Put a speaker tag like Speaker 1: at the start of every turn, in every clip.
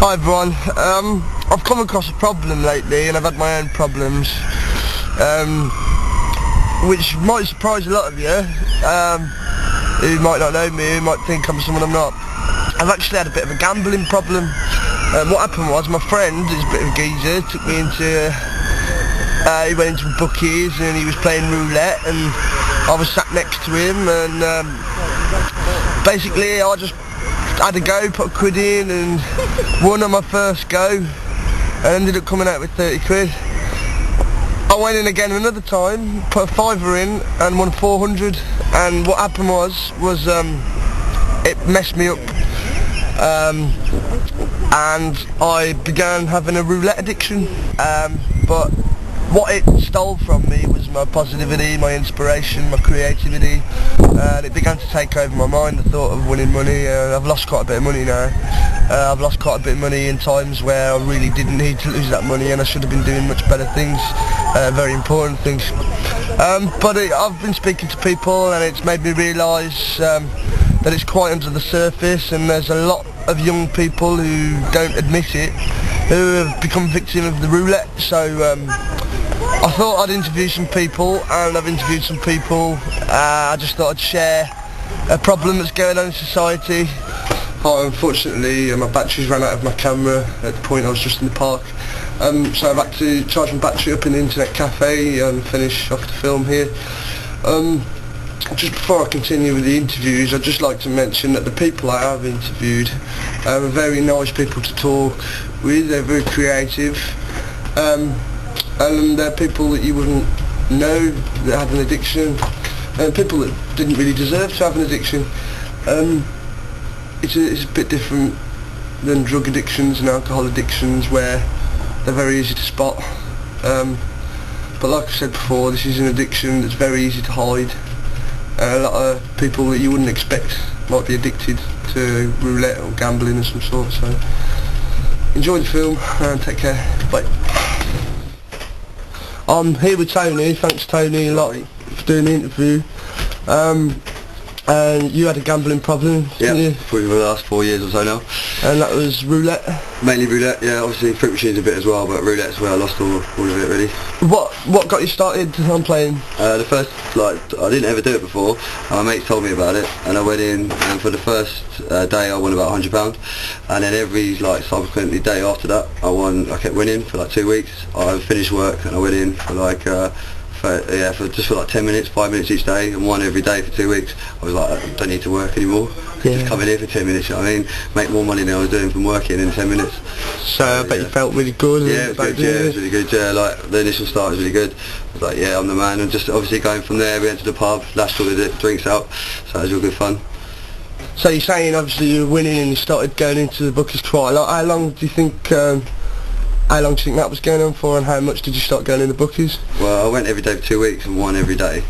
Speaker 1: Hi everyone, I've come across a problem lately and I've had my own problems, which might surprise a lot of you, who might not know me, who might think I'm someone I'm not. I've actually had a bit of a gambling problem. What happened was my friend, who's a bit of a geezer, took me into, he went into bookies and he was playing roulette and I was sat next to him and basically I just had a go, put a quid in and won on my first go and ended up coming out with 30 quid. I went in again another time, put a fiver in and won 400, and what happened was it messed me up, and I began having a roulette addiction, but what it stole from me was my positivity, my inspiration, my creativity, and it began to take over my mind, the thought of winning money. I've lost quite a bit of money now. I've lost quite a bit of money in times where I really didn't need to lose that money and I should have been doing much better things, very important things. But I've been speaking to people and it's made me realise that it's quite under the surface, and there's a lot of young people who don't admit it, who have become victim of the roulette. So I thought I'd interview some people, and I've interviewed some people. I just thought I'd share a problem that's going on in society. Unfortunately, my batteries ran out of my camera at the point I was just in the park, so I've had to charge my battery up in the internet cafe and finish off the film here. Just before I continue with the interviews, I'd just like to mention that the people I have interviewed are very nice people to talk with. They're very creative, and they're people that you wouldn't know that have an addiction, and people that didn't really deserve to have an addiction. It's a bit different than drug addictions and alcohol addictions, where they're very easy to spot. But like I said before, this is an addiction that's very easy to hide. A lot of people that you wouldn't expect might be addicted to roulette or gambling of some sort. So enjoy the film and take care. Bye. I'm here with Tony. Thanks Tony a lot for doing the interview. And you had a gambling problem, didn't you?
Speaker 2: For the last 4 years or so now.
Speaker 1: And that was roulette?
Speaker 2: Mainly roulette, yeah, obviously fruit machines a bit as well, but roulette's where I lost all of it really.
Speaker 1: What got you started on playing?
Speaker 2: The first, I didn't ever do it before. My mate told me about it and I went in, and for the first day I won about £100, and then every subsequently day after that I kept winning for 2 weeks. I finished work and I went in for for 10 minutes, 5 minutes each day, and won every day for 2 weeks. I was like, I don't need to work anymore.
Speaker 1: Yeah.
Speaker 2: Just come in here for 10 minutes, you know what I mean? Make more money than I was doing from working in 10 minutes.
Speaker 1: So I bet you felt really good.
Speaker 2: Yeah, it was good, it was really good, yeah, the initial start was really good. I was like, yeah, I'm the man, and just obviously going from there, we went to the pub, lashed all the drinks out, so it was real good fun.
Speaker 1: So you're saying obviously you were winning and you started going into the bookies quite a lot. How long do you think that was going on for, and how much did you start going in the bookies?
Speaker 2: Well, I went every day for 2 weeks and won every day,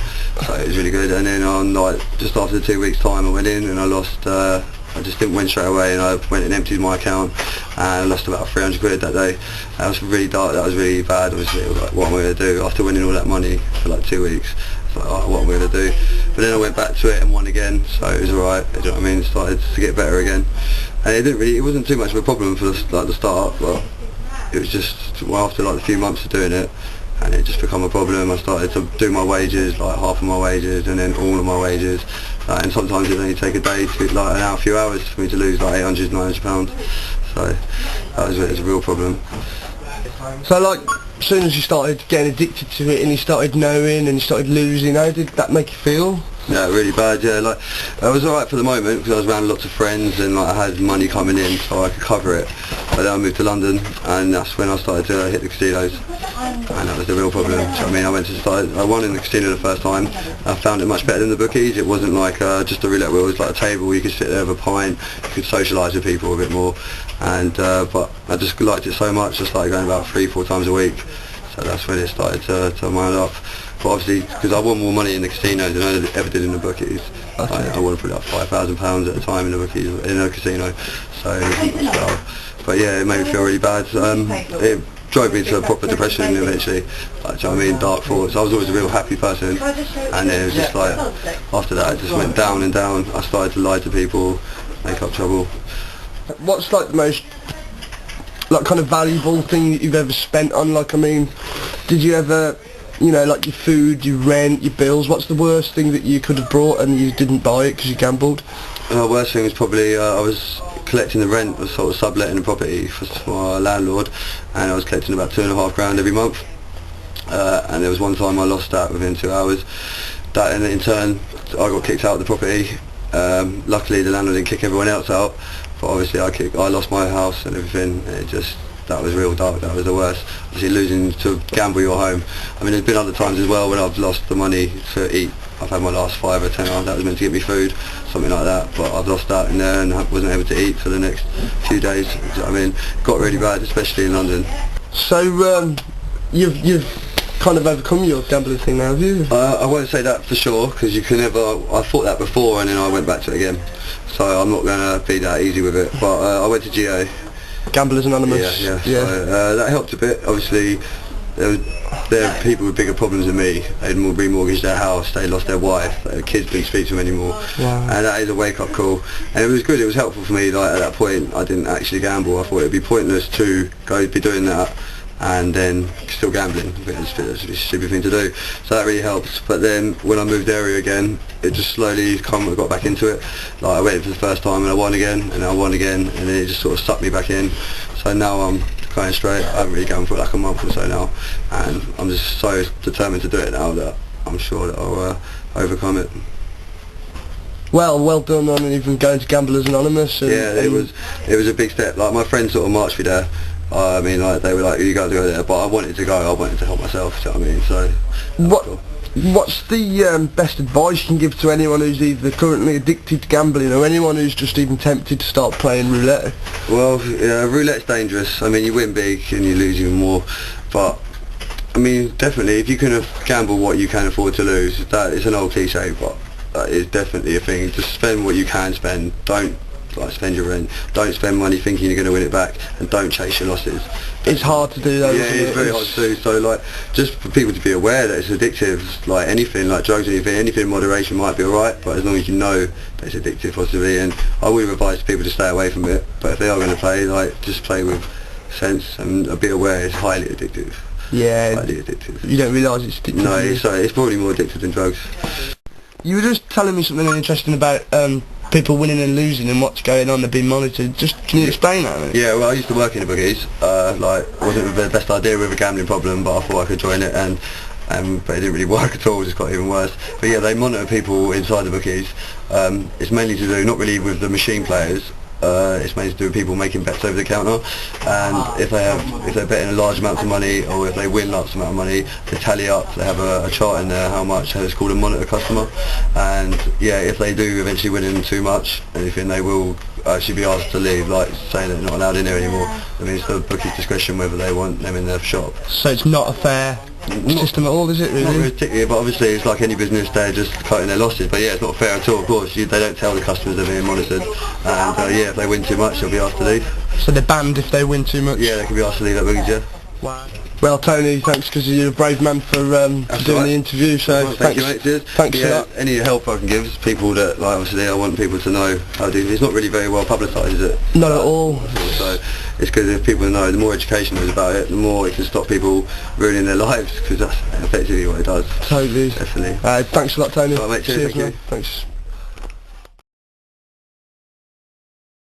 Speaker 2: so it was really good. And then on just after the 2 weeks time I went in and I lost, I just didn't win straight away, and I went and emptied my account and I lost about 300 quid that day. That was really dark, that was really bad. Obviously, what am I going to do after winning all that money for 2 weeks? It's like, oh, what am I going to do? But then I went back to it and won again, so it was alright, you know what I mean? It started to get better again, and it wasn't too much of a problem for the start, but it was just after a few months of doing it, and it just become a problem. I started to do my wages, half of my wages, and then all of my wages, and sometimes it only take a day to an hour, a few hours for me to lose £800, £900. So that was a real problem.
Speaker 1: So as soon as you started getting addicted to it and you started knowing and you started losing, how did that make you feel?
Speaker 2: Yeah, really bad, yeah. I was alright for the moment because I was around lots of friends and I had money coming in so I could cover it. But then I moved to London and that's when I started to hit the casinos, and that was the real problem. So, I mean, I won in the casino the first time. I found it much better than the bookies. It wasn't just a roulette wheel, it was like a table where you could sit there with a pint, you could socialise with people a bit more, and but I just liked it so much I started going about 3-4 times a week. So that's when it started to mind up. But obviously, because I won more money in the casinos than I ever did in the bookies. I won probably £5,000 at a time in the bookies, in a casino. But yeah, it made me feel really bad. It drove me into a proper depression eventually. Do you know what I mean? Dark thoughts. I was always a real happy person, and then it was just after that, it just went down and down. I started to lie to people, make up trouble.
Speaker 1: What's the most like kind of valuable thing that you've ever spent on? Like, I mean, did you ever, you know, like your food, your rent, your bills, what's the worst thing that you could have brought and you didn't buy it because you gambled?
Speaker 2: The worst thing was probably I was collecting the rent, was sort of subletting the property for my landlord, and I was collecting about £2,500 every month, and there was one time I lost that within 2 hours. That in turn I got kicked out of the property. Luckily the landlord didn't kick everyone else out, but obviously I lost my house and everything. That was real dark. That was the worst. Obviously losing to gamble your home. I mean, there's been other times as well when I've lost the money to eat. I've had my last 5 or 10 hours that was meant to get me food, something like that, but I've lost that in there and wasn't able to eat for the next few days. I mean, it got really bad, especially in London.
Speaker 1: So you've kind of overcome your gambling thing now, have you?
Speaker 2: I won't say that for sure, because you can never. I thought that before and then I went back to it again, so I'm not going to be that easy with it. But I went to GA.
Speaker 1: Gamblers Anonymous.
Speaker 2: Yeah. So, that helped a bit. Obviously, there are people with bigger problems than me. They'd remortgaged their house, they lost their wife, their kids didn't speak to them anymore.
Speaker 1: Wow.
Speaker 2: And that is a wake-up call. And it was good, it was helpful for me. Like, at that point I didn't actually gamble. I thought it would be pointless to be doing that and then still gambling. It's a stupid thing to do. So that really helped. But then when I moved area again, it just slowly got back into it. Like, I went for the first time and I won again, and I won again, and then it just sort of sucked me back in. So now I'm going straight. I haven't really gambled for like a month or so now, and I'm just so determined to do it now that I'm sure that I'll overcome it.
Speaker 1: Well done on even going to Gamblers Anonymous.
Speaker 2: Yeah, it was a big step. Like, my friends sort of marched me there. I mean, like, they were like, you got to go there, but I wanted to go. I wanted to help myself. Do you know what I mean? So
Speaker 1: what's the best advice you can give to anyone who's either currently addicted to gambling or anyone who's just even tempted to start playing roulette?
Speaker 2: Well, roulette's dangerous. I mean, you win big and you lose even more, but I mean, definitely, if you can gamble what you can afford to lose, that is an old cliche, but that is definitely a thing. Just spend what you can spend. Don't spend your rent. Don't spend money thinking you're going to win it back, and don't chase your losses.
Speaker 1: It's hard to do though.
Speaker 2: Yeah, it's very hard to do. So, like, just for people to be aware that it's addictive, like anything, like drugs or anything in moderation might be alright, but as long as you know that it's addictive possibly, and I would advise people to stay away from it, but if they are going to play, like, just play with sense and be aware it's highly addictive.
Speaker 1: Yeah.
Speaker 2: Highly addictive.
Speaker 1: You don't realise it's addictive.
Speaker 2: No, it's probably more addictive than drugs. You
Speaker 1: were just telling me something interesting about people winning and losing and what's going on, they're being monitored. Just, can you explain that?
Speaker 2: Yeah, well, I used to work in the bookies. Like, it wasn't the best idea with a gambling problem, but I thought I could join it, and but it didn't really work at all. It just got even worse. But yeah, they monitor people inside the bookies. It's mainly to do, not really with the machine players. It's mainly to do with people making bets over the counter, and if they're betting a large amount of money, or if they win large amount of money, they tally up. They have a chart in there how much. It's called a monitor customer, and yeah, if they do eventually win too much, anything, they will actually be asked to leave, like saying they're not allowed in there anymore. I mean, it's the bookie's discretion whether they want them in their shop. So it's not a fair system at all, is it, really? Not really particularly, but obviously it's like any business, they're just cutting their losses. But yeah, it's not fair at all, of course. They don't tell the customers they're being monitored, and yeah, if they win too much, they'll be asked to leave. So they're banned if they win too much? Yeah, they can be asked to leave that bookies, yeah. Wow. Well, Tony, thanks, because you're a brave man for doing the interview, so well, thank you, mate. Cheers. Thanks for that. Any help I can give is people that, like, obviously I want people to know how to do. It's not really very well publicised, is it? Not at all. So it's good if people know. The more education there is about it, the more it can stop people ruining their lives, because that's effectively what it does. Totally. Definitely. Thanks a lot, Tony. All right, mate. Cheers, thank you. Thanks.